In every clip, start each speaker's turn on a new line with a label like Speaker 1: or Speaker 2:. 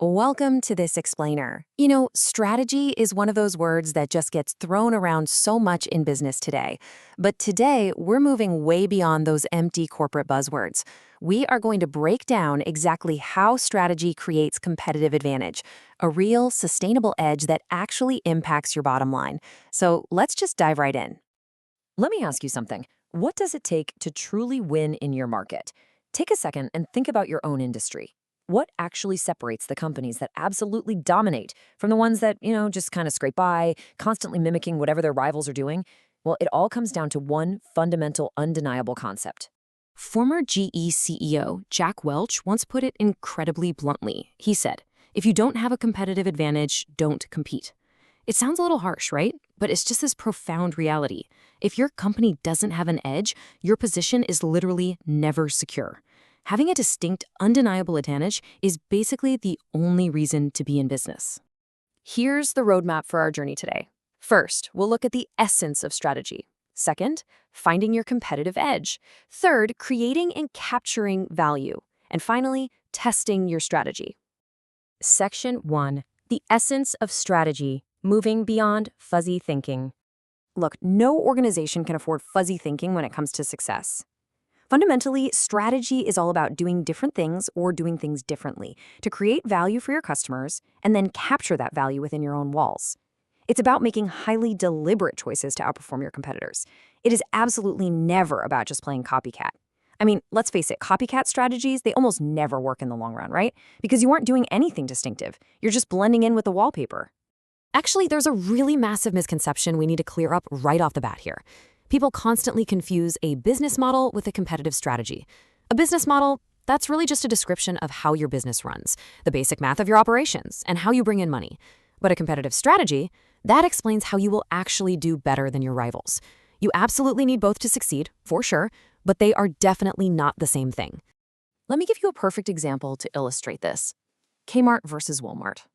Speaker 1: Welcome to this explainer. Strategy is one of those words that just gets thrown around so much in business today. But today, we're moving way beyond those empty corporate buzzwords. We are going to break down exactly how strategy creates competitive advantage, a real, sustainable edge that actually impacts your bottom line. So let's just dive right in.
Speaker 2: Let me ask you something. What does it take to truly win in your market? Take a second and think about your own industry. What actually separates the companies that absolutely dominate from the ones that, just kind of scrape by, constantly mimicking whatever their rivals are doing? Well, it all comes down to one fundamental, undeniable concept.
Speaker 3: Former GE CEO Jack Welch once put it incredibly bluntly. He said, "If you don't have a competitive advantage, don't compete." It sounds a little harsh, right? But it's just this profound reality. If your company doesn't have an edge, your position is literally never secure. Having a distinct, undeniable advantage is basically the only reason to be in business.
Speaker 2: Here's the roadmap for our journey today. First, we'll look at the essence of strategy. Second, finding your competitive edge. Third, creating and capturing value. And finally, testing your strategy.
Speaker 3: Section 1. The essence of strategy, moving beyond fuzzy thinking.
Speaker 1: Look, no organization can afford fuzzy thinking when it comes to success. Fundamentally, strategy is all about doing different things or doing things differently to create value for your customers and then capture that value within your own walls. It's about making highly deliberate choices to outperform your competitors. It is absolutely never about just playing copycat. I mean, let's face it, copycat strategies, they almost never work in the long run, right? Because you aren't doing anything distinctive. You're just blending in with the wallpaper.
Speaker 3: Actually, there's a really massive misconception we need to clear up right off the bat here. People constantly confuse a business model with a competitive strategy. A business model, that's really just a description of how your business runs, the basic math of your operations, and how you bring in money. But a competitive strategy, that explains how you will actually do better than your rivals. You absolutely need both to succeed, for sure, but they are definitely not the same thing.
Speaker 2: Let me give you a perfect example to illustrate this. Kmart versus Walmart.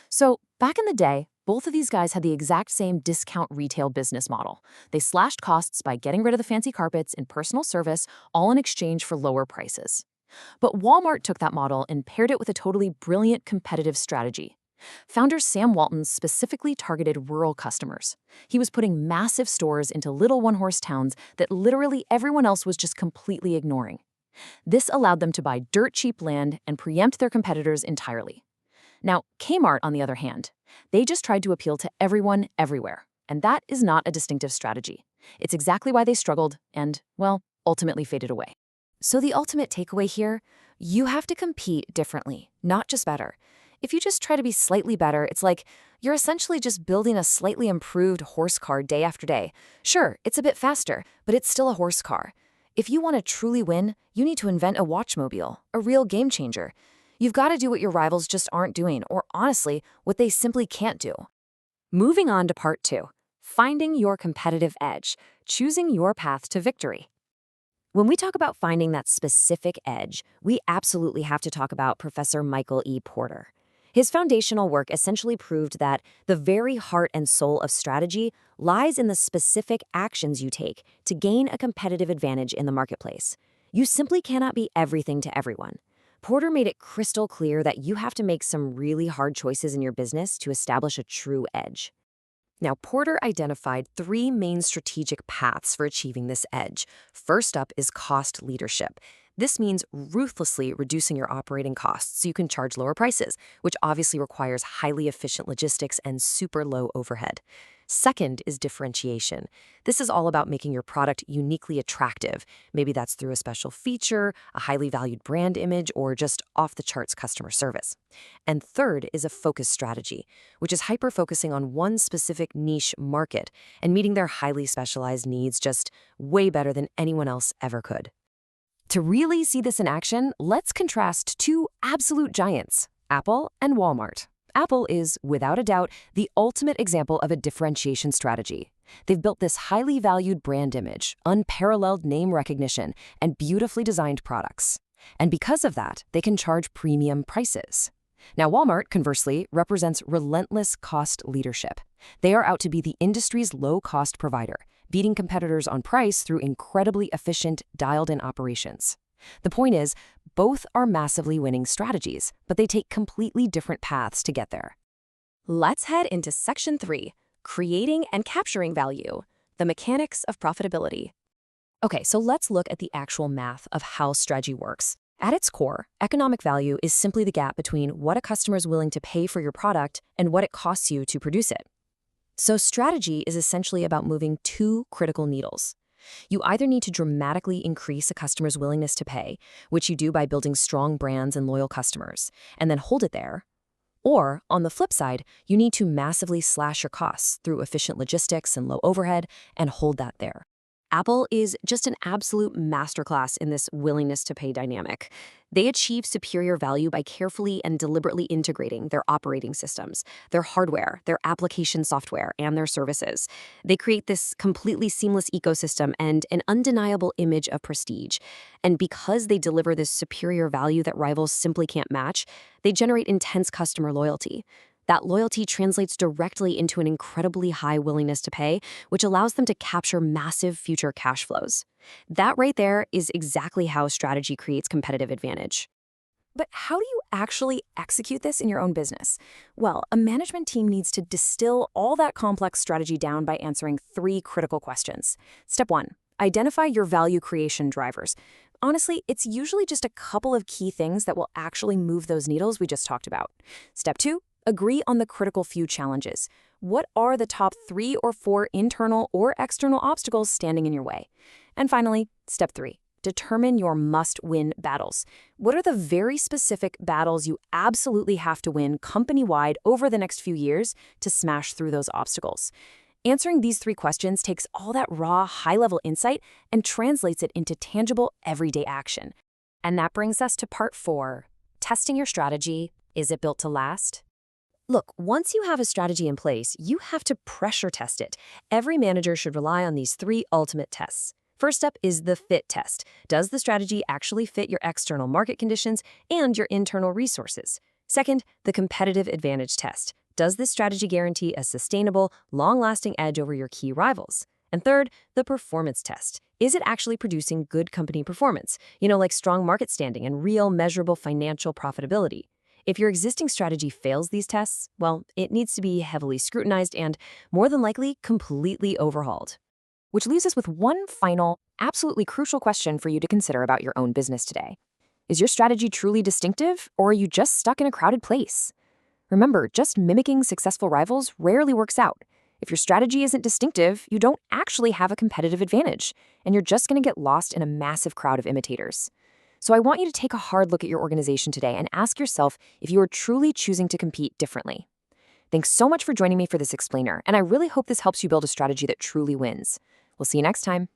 Speaker 2: So, back in the day, both of these guys had the exact same discount retail business model. They slashed costs by getting rid of the fancy carpets and personal service, all in exchange for lower prices. But Walmart took that model and paired it with a totally brilliant competitive strategy. Founder Sam Walton specifically targeted rural customers. He was putting massive stores into little one-horse towns that literally everyone else was just completely ignoring. This allowed them to buy dirt-cheap land and preempt their competitors entirely. Now, Kmart, on the other hand, they just tried to appeal to everyone, everywhere. And that is not a distinctive strategy. It's exactly why they struggled and, well, ultimately faded away.
Speaker 3: So the ultimate takeaway here, you have to compete differently, not just better. If you just try to be slightly better, it's like you're essentially just building a slightly improved horse car day after day. Sure, it's a bit faster, but it's still a horse car. If you want to truly win, you need to invent a watchmobile, a real game changer. You've got to do what your rivals just aren't doing, or honestly, what they simply can't do.
Speaker 1: Moving on to part 2, finding your competitive edge, choosing your path to victory. When we talk about finding that specific edge, we absolutely have to talk about Professor Michael E. Porter. His foundational work essentially proved that the very heart and soul of strategy lies in the specific actions you take to gain a competitive advantage in the marketplace. You simply cannot be everything to everyone. Porter made it crystal clear that you have to make some really hard choices in your business to establish a true edge. Now, Porter identified 3 main strategic paths for achieving this edge. First up is cost leadership. This means ruthlessly reducing your operating costs so you can charge lower prices, which obviously requires highly efficient logistics and super low overhead. Second is differentiation. This is all about making your product uniquely attractive. Maybe that's through a special feature, a highly valued brand image, or just off-the-charts customer service. And third is a focus strategy, which is hyper-focusing on one specific niche market and meeting their highly specialized needs just way better than anyone else ever could. To really see this in action, let's contrast 2 absolute giants, Apple and Walmart. Apple is, without a doubt, the ultimate example of a differentiation strategy. They've built this highly valued brand image, unparalleled name recognition, and beautifully designed products. And because of that, they can charge premium prices. Now, Walmart, conversely, represents relentless cost leadership. They are out to be the industry's low-cost provider, beating competitors on price through incredibly efficient, dialed-in operations.
Speaker 3: The point is, both are massively winning strategies, but they take completely different paths to get there.
Speaker 1: Let's head into Section 3, Creating and Capturing Value, the Mechanics of Profitability.
Speaker 3: Okay, so let's look at the actual math of how strategy works. At its core, economic value is simply the gap between what a customer is willing to pay for your product and what it costs you to produce it. So strategy is essentially about moving two critical needles. You either need to dramatically increase a customer's willingness to pay, which you do by building strong brands and loyal customers, and then hold it there. Or, on the flip side, you need to massively slash your costs through efficient logistics and low overhead and hold that there. Apple is just an absolute masterclass in this willingness to pay dynamic. They achieve superior value by carefully and deliberately integrating their operating systems, their hardware, their application software, and their services. They create this completely seamless ecosystem and an undeniable image of prestige. And because they deliver this superior value that rivals simply can't match, they generate intense customer loyalty. That loyalty translates directly into an incredibly high willingness to pay, which allows them to capture massive future cash flows. That right there is exactly how strategy creates competitive advantage.
Speaker 2: But how do you actually execute this in your own business? Well, a management team needs to distill all that complex strategy down by answering 3 critical questions. Step 1, identify your value creation drivers. Honestly, it's usually just a couple of key things that will actually move those needles we just talked about. Step 2, agree on the critical few challenges. What are the top 3 or 4 internal or external obstacles standing in your way? And finally, step 3, determine your must-win battles. What are the very specific battles you absolutely have to win company-wide over the next few years to smash through those obstacles? Answering these 3 questions takes all that raw, high-level insight and translates it into tangible, everyday action.
Speaker 1: And that brings us to part 4, testing your strategy. Is it built to last? Look, once you have a strategy in place, you have to pressure test it. Every manager should rely on these 3 ultimate tests. First up is the fit test. Does the strategy actually fit your external market conditions and your internal resources? Second, the competitive advantage test. Does this strategy guarantee a sustainable, long-lasting edge over your key rivals? And third, the performance test. Is it actually producing good company performance? Like strong market standing and real measurable financial profitability. If your existing strategy fails these tests, well, it needs to be heavily scrutinized and, more than likely, completely overhauled.
Speaker 2: Which leaves us with one final, absolutely crucial question for you to consider about your own business today. Is your strategy truly distinctive, or are you just stuck in a crowded place? Remember, just mimicking successful rivals rarely works out. If your strategy isn't distinctive, you don't actually have a competitive advantage, and you're just going to get lost in a massive crowd of imitators. So I want you to take a hard look at your organization today and ask yourself if you are truly choosing to compete differently. Thanks so much for joining me for this explainer, and I really hope this helps you build a strategy that truly wins. We'll see you next time.